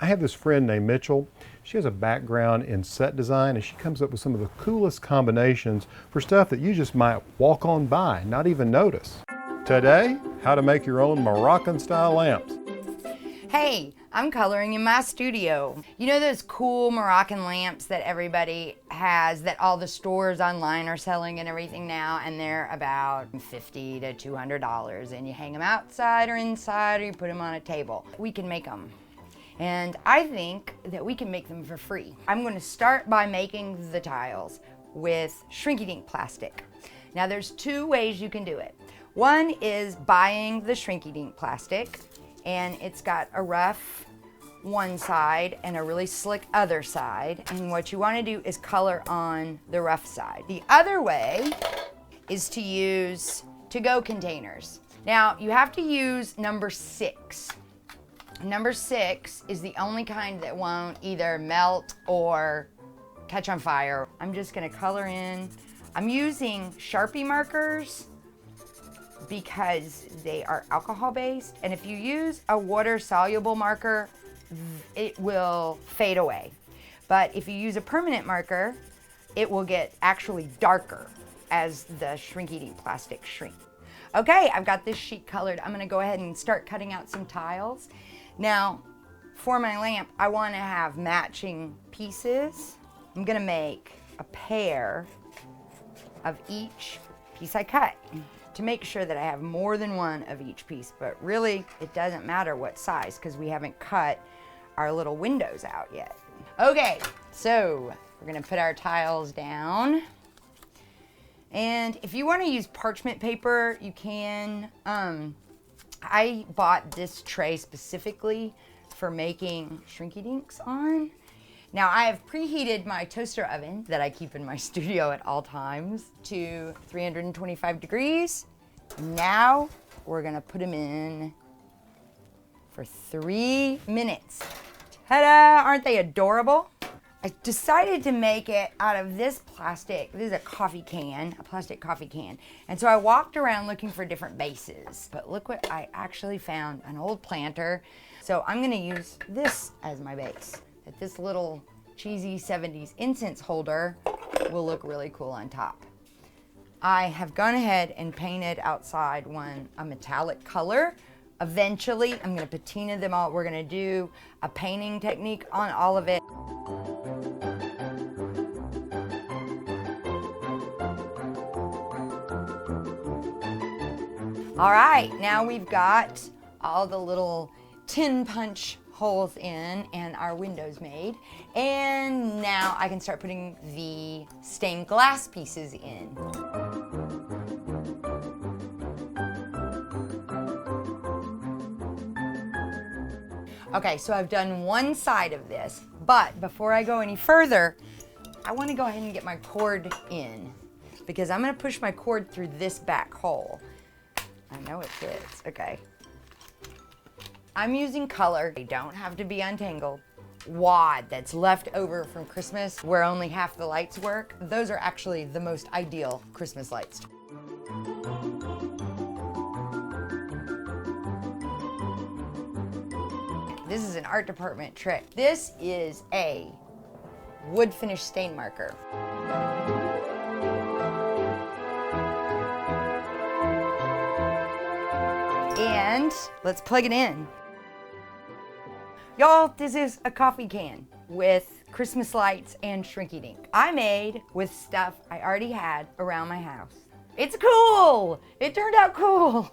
I have this friend named Mitchell. She has a background in set design and she comes up with some of the coolest combinations for stuff that you just might walk on by, not even notice. Today, how to make your own Moroccan style lamps. Hey, I'm coloring in my studio. You know those cool Moroccan lamps that everybody has, that all the stores online are selling and everything now, and they're about $50 to $200, and you hang them outside or inside, or you put them on a table. We can make them. And I think that we can make them for free. I'm going to start by making the tiles with Shrinky Dink plastic. Now there's two ways you can do it. One is buying the Shrinky Dink plastic, and it's got a rough one side and a really slick other side. And what you want to do is color on the rough side. The other way is to use to-go containers. Now you have to use number 6. Number 6 is the only kind that won't either melt or catch on fire. I'm just gonna color in. I'm using Sharpie markers because they are alcohol based, and if you use a water soluble marker, it will fade away. But if you use a permanent marker, it will get actually darker as the Shrinky Dink plastic shrink. Okay, I've got this sheet colored. I'm gonna go ahead and start cutting out some tiles. Now, for my lamp, I want to have matching pieces. I'm going to make a pair of each piece I cut to make sure that I have more than one of each piece, but really it doesn't matter what size because we haven't cut our little windows out yet. Okay, so we're going to put our tiles down. And if you want to use parchment paper, you can. I bought this tray specifically for making Shrinky Dinks on. Now I have preheated my toaster oven that I keep in my studio at all times to 325 degrees. Now we're gonna put them in for 3 minutes. Ta-da! Aren't they adorable? I decided to make it out of this plastic. This is a coffee can, a plastic coffee can. And so I walked around looking for different bases. But look what I actually found, an old planter. So I'm gonna use this as my base. That this little cheesy 70s incense holder will look really cool on top. I have gone ahead and painted outside one a metallic color. Eventually, I'm gonna patina them all. We're gonna do a painting technique on all of it. All right, now we've got all the little tin punch holes in and our windows made. And now I can start putting the stained glass pieces in. Okay, so I've done one side of this, but before I go any further, I want to go ahead and get my cord in because I'm going to push my cord through this back hole. I know it fits, okay. I'm using color. They don't have to be untangled. Wad that's left over from Christmas where only half the lights work. Those are actually the most ideal Christmas lights. This is an art department trick. This is a wood finish stain marker. And let's plug it in. Y'all, this is a coffee can with Christmas lights and Shrinky Dink. I made with stuff I already had around my house. It's cool! It turned out cool!